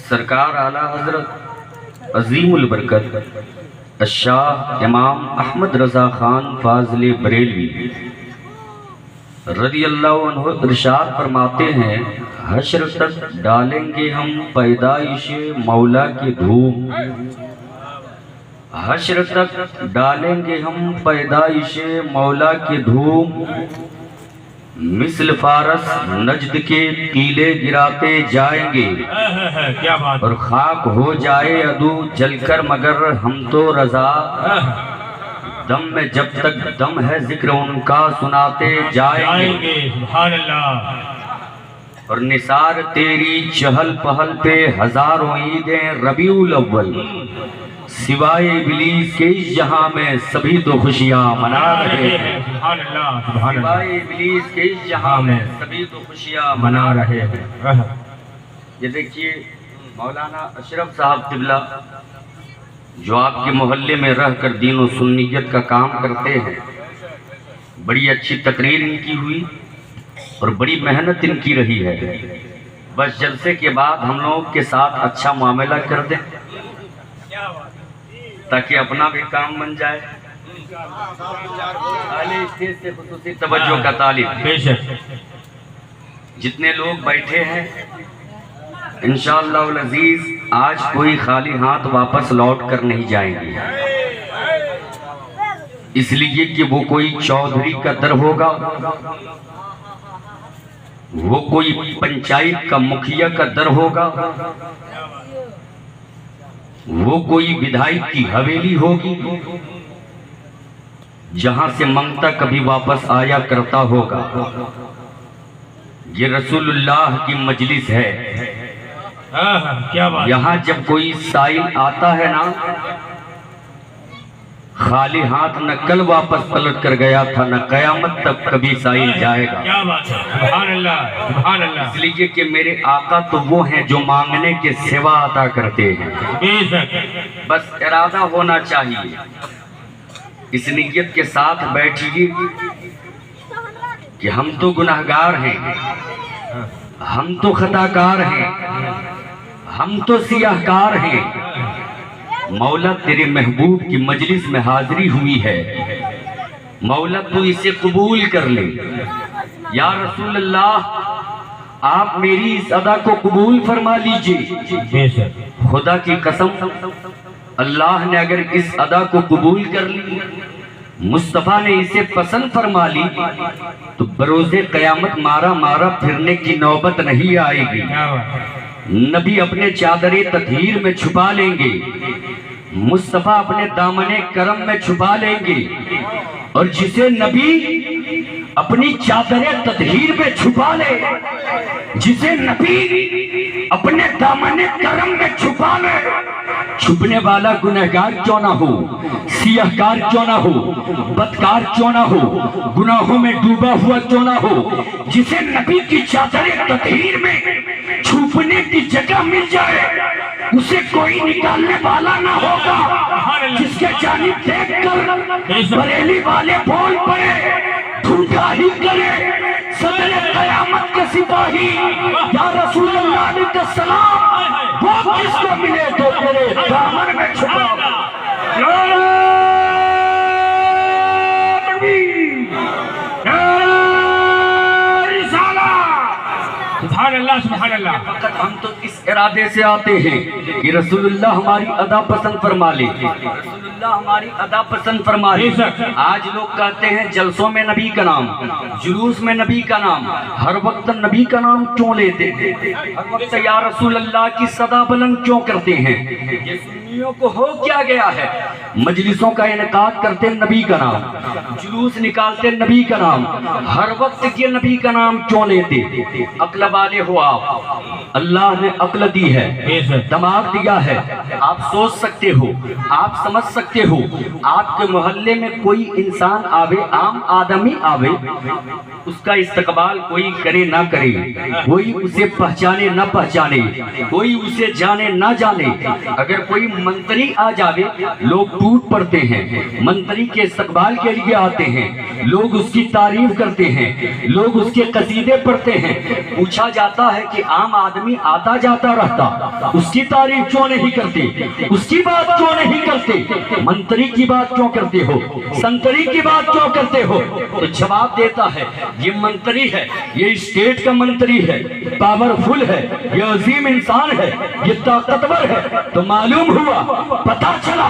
سرکار اعلیٰ حضرت عظیم البرکت الشاہ امام احمد رضا خان فاضل بریلوی رضی اللہ عنہ ارشاد فرماتے ہیں، حشر تک ڈالیں گے ہم پیدائش مولا کی دھوم، حشر تک ڈالیں گے ہم پیدائش مولا کی دھوم، مثل فارس نجد کے قلعے گراتے جائیں گے، اور خاک ہو جائے عدو جل کر مگر ہم تو رضا، دم میں جب تک دم ہے ذکر ان کا سناتے جائیں گے، سبحان اللہ۔ اور نثار تیری چہل پہل پہ ہزاروں عیدیں ربیع الاول، سوائے ابلیس کے اس جہاں میں سبھی تو خوشیاں منا رہے ہیں، سبحان اللہ سبحان اللہ۔ سوائے ابلیس کے اس جہاں میں سبھی تو خوشیاں منا رہے ہیں۔ یہ دیکھیے مولانا اشرف صاحب قبلہ جو آپ کے محلے میں رہ کر دین و سنیت کا کام کرتے ہیں، بڑی اچھی تقریر ان کی ہوئی اور بڑی محنت ان کی رہی ہے۔ بس جلسے کے بعد ہم لوگوں کے ساتھ اچھا معاملہ کر دیں تاکہ اپنا بھی کام بن جائے۔ اہل اسٹیج سے خصوصی توجہ کا طالب، بے شک جتنے لوگ بیٹھے ہیں انشاءاللہ العزیز آج کوئی خالی ہاتھ واپس لوٹ کر نہیں جائیں گے، اس لیے کہ وہ کوئی چودھری کا در ہوگا، وہ کوئی پنچایت کا مکھیا کا در ہوگا، وہ کوئی ودھائک کی حویلی ہوگی جہاں سے منگتا کبھی واپس آیا کرتا ہوگا۔ یہ رسول اللہ کی مجلس ہے، کیا بات۔ یہاں جب کوئی سائل آتا ہے نا، خالی ہاتھ نہ کل واپس پلٹ کر گیا تھا، نہ قیامت تک کبھی سائل جائے گا۔ کیا بات ہے، سبحان اللہ سبحان اللہ۔ اس لیے کہ میرے آقا تو وہ ہیں جو مانگنے کے سوا عطا کرتے ہیں، بے شک بس ارادہ ہونا چاہیے۔ اس نیت کے ساتھ بیٹھیے کہ ہم تو گناہگار ہیں، ہم تو خطاکار ہیں، ہم تو سیاہ کار ہیں، مولا تیرے محبوب کی مجلس میں حاضری ہوئی ہے، مولا تو اسے قبول کر لے۔ یا رسول اللہ آپ میری اس ادا کو قبول فرما لیجئے۔ بے شک خدا کی قسم اللہ نے اگر اس ادا کو قبول کر لی، مصطفیٰ نے اسے پسند فرما لی، تو بروز قیامت مارا مارا پھرنے کی نوبت نہیں آئے گی۔ کیا بات ہے۔ نبی اپنے چادر تطہیر میں چھپا لیں گے، مصطفیٰ اپنے دامن کرم میں چھپا لیں گے، اور جسے نبی اپنی چادر تطہیر میں چھپا لے، جسے نبی اپنے دامن کرم میں چھپا لے، چھپنے والا گنہگار کیوں نہ ہو، سیاہ کار کیوں نہ ہو، بدکار کیوں نہ ہو، گناہوں میں ڈوبا ہوا کیوں نہ ہو، جسے نبی کی چادر تطہیر میں چھپنے کی جگہ مل جائے، اسے کوئی نکالنے والا نہ ہوگا، جس کے جانب دیکھ کر بریلی والے بول پڑے، ڈھونڈا ہی کرے صدر قیامت کے سپاہی، یا رسول اللہ علیہ السلام، وہ کس کو ملے تو تیرے دامن میں چھپا۔ سبحان اللہ سبحان اللہ۔ فقط ہم تو اس ارادے سے آتے ہیں کہ رسول اللہ ہماری ادا پسند فرما لے، رسول اللہ ہماری ادا پسند فرما لے۔ آج لوگ کہتے ہیں جلسوں میں نبی کا نام، جلوس میں نبی کا نام، ہر وقت نبی کا نام کیوں لیتے ہیں، ہر وقت یا رسول اللہ کی صدا بلند کیوں کرتے ہیں؟ یہ سنیوں کو ہو کیا گیا ہے، مجلسوں کا انعقاد کرتے نبی کا نام، جلوس نکالتے نبی کا نام، ہر وقت یہ نبی کا نام کیوں لیتے؟ عقل والے ہو آپ، اللہ نے عقل دی ہے، دماغ دیا ہے، آپ سوچ سکتے ہو، آپ سمجھ سکتے ہو، آپ کے محلے میں کوئی انسان آوے، عام آدمی آوے، اس کا استقبال کوئی کرے نہ کرے، کوئی اسے پہچانے نہ پہچانے، کوئی اسے جانے نہ جانے، اگر کوئی منتری آ جاوے لوگ ٹوٹ پڑتے ہیں، منتری کے استقبال کے لیے آتے ہیں، لوگ اس کی تعریف کرتے ہیں، لوگ اس کے قصیدے پڑھتے ہیں، پوچھا جاتا ہے کہ عام آدمی آتا جاتا رہتا، اس کی تعریف کیوں نہیں کرتے، اس کی بات کیوں نہیں کرتے، منتری کی بات کیوں کرتے ہو، سنتری کی بات کیوں کرتے ہو؟ تو جواب دیتا ہے یہ منتری ہے، یہ اسٹیٹ کا منتری ہے، پاورفل ہے، یہ عظیم انسان ہے، یہ طاقتور ہے۔ تو معلوم ہوا، پتا چلا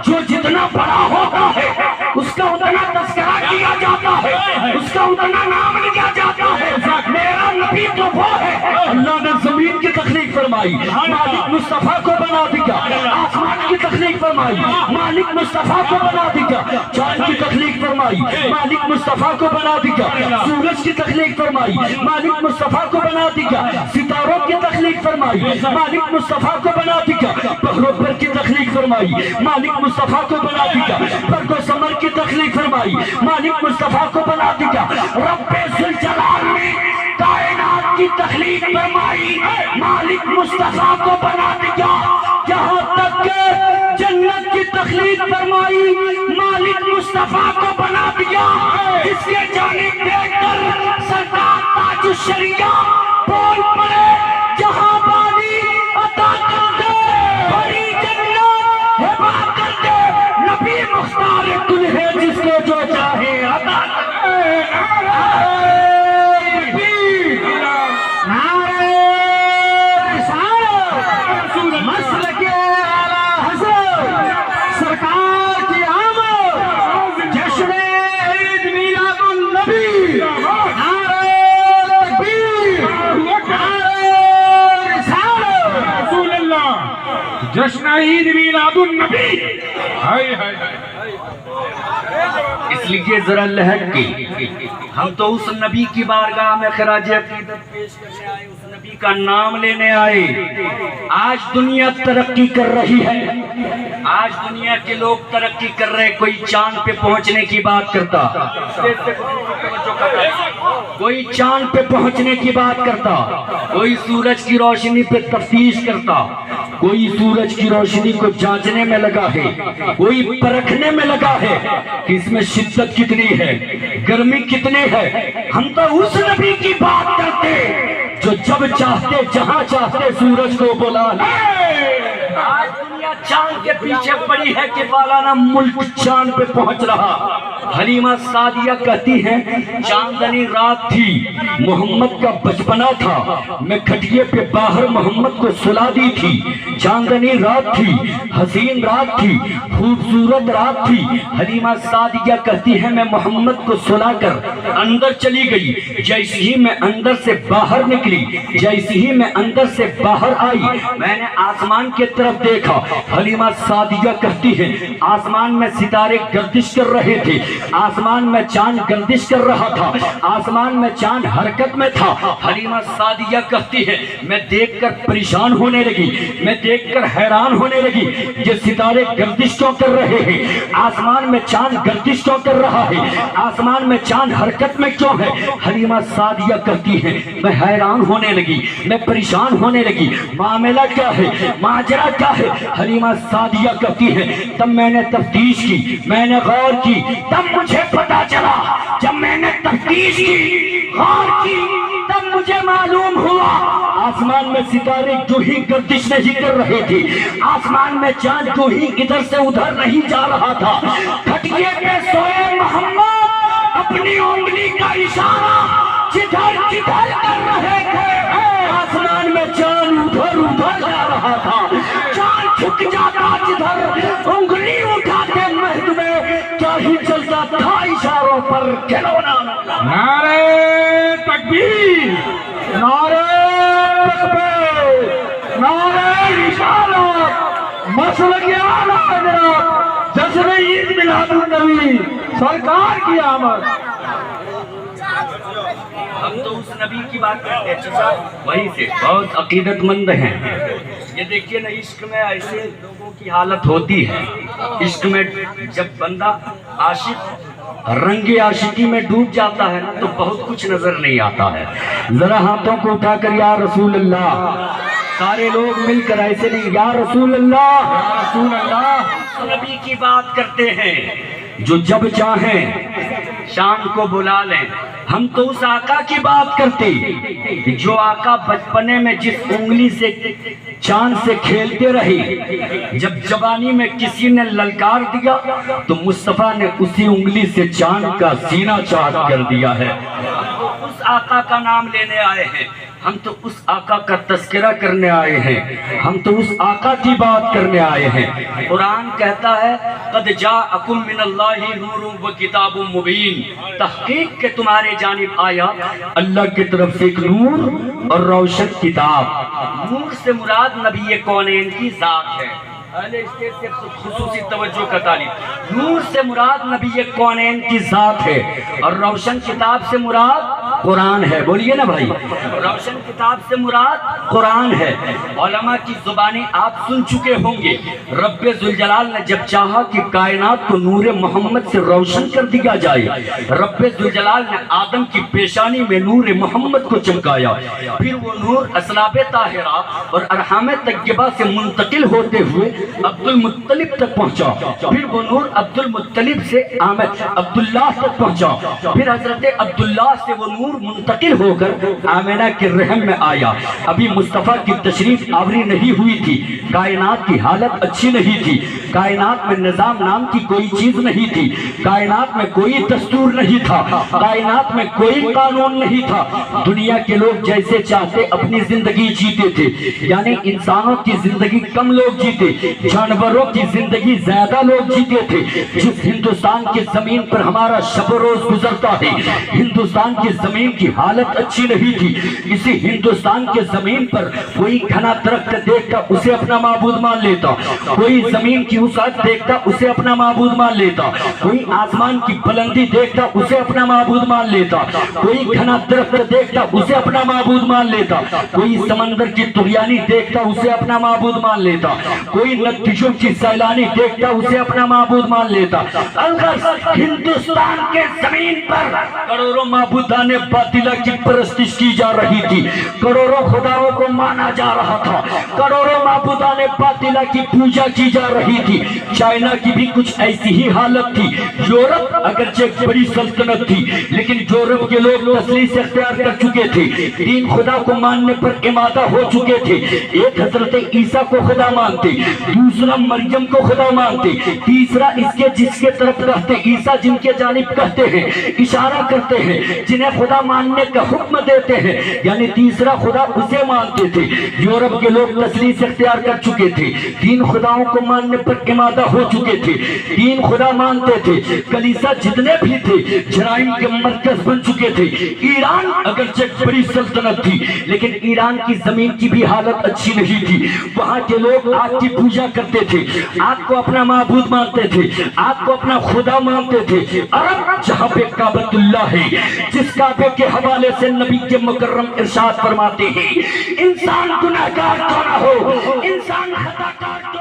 جو جتنا بڑا ہوتا ہے اس کا اتنا تذکرہ کیا جاتا ہے، اس کا اتنا نام لیا جاتا ہے۔ میرا نبی تو وہ ہے، اللہ نے زمین کی تخلیق فرمائی، مالک مصطفیٰ کو بنا دیا، آسمان کی تخلیق فرمائی، مالک مصطفیٰ کو بنا دیا، چاند کی تخلیق فرمائی، مالک مصطفیٰ کو بنا دیا، سورج کی تخلیق فرمائی، مالک مصطفیٰ کو بنا دیا، ستاروں کی تخلیق فرمائی، مالک مصطفیٰ کو بنا دیا، بحروں پر کی تخلیق فرمائی، مالک مصطفیٰ کو بنا دیا، برگ و ثمر کی تخلیق فرمائی، مالک مصطفیٰ کو بنا دیا۔ رب ذوالجلال نے کائنات کی تخلیق فرمائی، مالک مصطفیٰ کو بنا دیا، یہاں تک کہ جنت کی تخلیق فرمائی، مالک مصطفیٰ کو بنا دیا۔ اس کے جانب دیکھ کر سرکار تاج الشریعہ بول پڑے، جہاں بانی عطا کر دے، بڑی جنت ہبا کر دے، نبی مختار کل ہے جس کو جو چاہے عطا کر دے۔ جشن عید میلاد النبی، اس لیے ذرا لہٹ کے ہم تو اس نبی کی بارگاہ میں خراج عقیدت پیش کرنے آئے، اس نبی کا نام لینے آئے۔ آج دنیا ترقی کر رہی ہے، آج دنیا کے لوگ ترقی کر رہے، کوئی چاند پہ پہنچنے کی بات کرتا، کوئی چاند پہ پہنچنے کی بات کرتا، کوئی سورج کی روشنی پہ تفتیش کرتا، کوئی سورج کی روشنی کو جانچنے میں لگا ہے، کوئی پرکھنے میں لگا ہے کہ اس میں شدت کتنی ہے، گرمی کتنی ہے۔ ہم تو اس نبی کی بات کرتے جو جب چاہتے جہاں چاہتے سورج کو بلا لے۔ آج دنیا چاند کے پیچھے پڑی ہے کہ فلانا ملک چاند پہ پہنچ رہا۔ حلیمہ سعدیہ کہتی ہیں چاندنی رات تھی، محمد کا بچپنا تھا، میں کھٹیے پہ باہر محمد کو سلا دی تھی۔ چاندنی رات تھی، حسین رات تھی، خوبصورت رات تھی۔ حلیمہ سعدیہ کہتی ہے میں محمد کو سلا کر اندر چلی گئی، جیسی ہی میں اندر سے باہر نکلی، جیسی ہی میں اندر سے باہر آئی، میں نے آسمان کے طرف دیکھا۔ حلیمہ سعدیہ کہتی ہے آسمان میں ستارے گردش کر رہے تھے، آسمان میں چاند گردش کر رہا تھا، آسمان میں چاند حرکت میں تھا۔ حلیمہ سعدیہ کہتی ہے میں دیکھ کر پریشان ہونے لگی، میں دیکھ کر حیران ہونے لگی، یہ ستارے گردش کیوں کر رہے ہیں، آسمان میں چاند گردش کیوں کر رہا ہے، آسمان میں چاند حرکت میں کیوں ہے۔ حلیمہ سعدیہ کہتی ہے میں حیران ہونے لگی، میں پریشان ہونے لگی، معاملہ کیا ہے، ماجرا کیا ہے۔ حلیمہ سعدیہ کہتی ہے تب میں نے تفتیش کی، میں نے غور کی، تب مجھے پتا چلا، جب میں نے تفتیش کی، غور کی، تب مجھے معلوم ہوا آسمان میں ستارے جو ہی گردش نہیں کر رہے تھے، آسمان میں چاند جو ہی ادھر سے ادھر نہیں جا رہا تھا، کھٹیے پہ سوئے محمد اپنی انگلی کا اشارہ جدھر جدھر کر رہے تھے، آسمان میں چاند ادھر ادھر جا رہا تھا، چاند جھک جاتا جدھر انگلی اٹھاتے مہد میں کیا ہی چلتا تھا اشاروں پر کھلونا۔ نعرہ تکبیر، نعرہ تکبیر، نعرہ رسالت، مسلک اعلیٰ حضرت، جشن عید میلاد النبی، سرکار کی آمد۔ ہم تو اس نبی کی بات کرتے ہیں، وہی سے بہت عقیدت مند ہیں، یہ دیکھیے نا، عشق میں ایسے لوگوں کی حالت ہوتی ہے، عشق میں جب بندہ عاشق رنگ عاشقی میں ڈوب جاتا ہے نا تو بہت کچھ نظر نہیں آتا ہے۔ ذرا ہاتھوں کو اٹھا کر یا رسول اللہ، سارے لوگ مل کر ایسے نہیں، یا رسول اللہ، یا رسول اللہ، نبی کی بات کرتے ہیں جو جب چاہیں شام کو بلا لیں۔ ہم تو اس آقا کی بات کرتے جو آقا بچپنے میں جس انگلی سے چاند سے کھیلتے رہے، جب جوانی میں کسی نے للکار دیا تو مصطفیٰ نے اسی انگلی سے چاند کا سینہ چاٹ کر دیا ہے۔ ہم تو اس آقا کا نام لینے آئے ہیں، ہم تو اس آقا کا تذکرہ کرنے آئے ہیں، ہم تو اس آقا کی بات کرنے آئے ہیں۔ قرآن کہتا ہے قد جاءکم من اللہ نور و کتاب مبین، تحقیق کہ تمہارے جانب آیا اللہ کی طرف سے ایک نور اور روشن کتاب۔ نور سے مراد نبی کونین کی ذات ہے۔ اہل اسٹیج سے خصوصی توجہ کا طالب، نور سے مراد نبی کونین کی ذات ہے اور روشن کتاب سے مراد قرآن ہے۔ بولیے نا بھائی، روشن کتاب سے مراد قرآن ہے۔ علماء کی زبانیں آپ سن چکے ہوں گے، رب ذوالجلال نے جب چاہا کہ کائنات کو نور محمد سے روشن کر دیا جائے، رب ذوالجلال نے آدم کی پیشانی میں نور محمد کو چمکایا، پھر وہ نور اسلاب طاہرہ اور ارحام طیبہ سے منتقل ہوتے ہوئے عبد المطلب تک پہنچا، پھر وہ نور عبد المطلب سے عبداللہ تک پہنچا، پھر حضرت عبداللہ سے وہ نور منتقل ہو کر آمنہ کے رحم میں آیا۔ ابھی مصطفیٰ کی تشریف آوری نہیں ہوئی تھی، کائنات کی حالت اچھی نہیں تھی، کائنات میں نظام نام کی کوئی چیز نہیں تھی، کائنات میں کوئی دستور نہیں تھا، کائنات میں کوئی قانون نہیں تھا۔ دنیا کے لوگ جیسے چاہتے اپنی زندگی جیتے تھے، یعنی انسانوں کی زندگی کم لوگ جیتے، جانوروں کی زندگی زیادہ لوگ جیتے تھے۔ جس ہندوستان کی زمین پر ہمارا شب و روز گزرتا ہے، ہندوستان کی زمین کی حالت اچھی نہیں تھی۔ اسی ہندوستان کے زمین پر کوئی گھنا درخت دیکھتا اسے اپنا معبود مان لیتا، کوئی زمین کی وسعت دیکھتا اسے اپنا معبود مان لیتا، کوئی آسمان کی بلندی دیکھتا اسے اپنا معبود مان لیتا، کوئی گھنا درخت دیکھتا اسے اپنا معبود مان لیتا، کوئی سمندر کی طغیانی دیکھتا اسے اپنا معبود مان لیتا، کوئی ندیوں کی سیلانی دیکھتا اسے اپنا معبود مان لیتا۔ الغرض ہندوستان کے زمین پر کروڑوں معبودان باطلہ کی پرستش کی جا رہی تھی، کروڑوں خداؤں کو مانا جا رہا تھا، کروڑوں معبودان باطلہ کی پوجا کی جا رہی تھی۔ چائنا کی بھی کچھ ایسی ہی حالت تھی۔ یورپ اگرچہ ایک بڑی سلطنت تھی لیکن یورپ کے لوگ تسلیث اختیار کر چکے تھے، تین خدا کو ماننے پر امادہ ہو چکے تھے۔ ایک حضرت عیسیٰ کو خدا مانتے، دوسرا مریم کو خدا مانتے، تیسرا اس کے جس کے طرف کہتے عیسیٰ جن کے جانب کہتے ہیں، اشارہ کرتے ہیں، جنہیں خدا ماننے کا حکم دیتے ہیں، یعنی تیسرا خدا اسے مانتے تھے۔ یورپ کے لوگ تسلیث اختیار کر چکے تھے، تین خداؤں کو ماننے پر امادہ ہو چکے تھے، تین خدا مانتے تھے۔ کلیسا جتنے بھی تھے جرائم کے مرکز بن چکے تھے۔ ایران اگرچہ بڑی سلطنت تھی لیکن ایران کی زمین کی بھی حالت اچھی نہیں تھی۔ وہاں کے لوگ آگ کی پوجا کرتے تھے، آگ کو اپنا معبود مانتے تھے، آگ کو اپنا خدا مانتے تھے۔ عرب جہاں پہ کعبۃ اللہ ہے، جس کعبے کے حوالے سے نبی کے مکرم ارشاد فرماتے ہیں انسان گناہگار تو نہ ہو، انسان خطا کار تو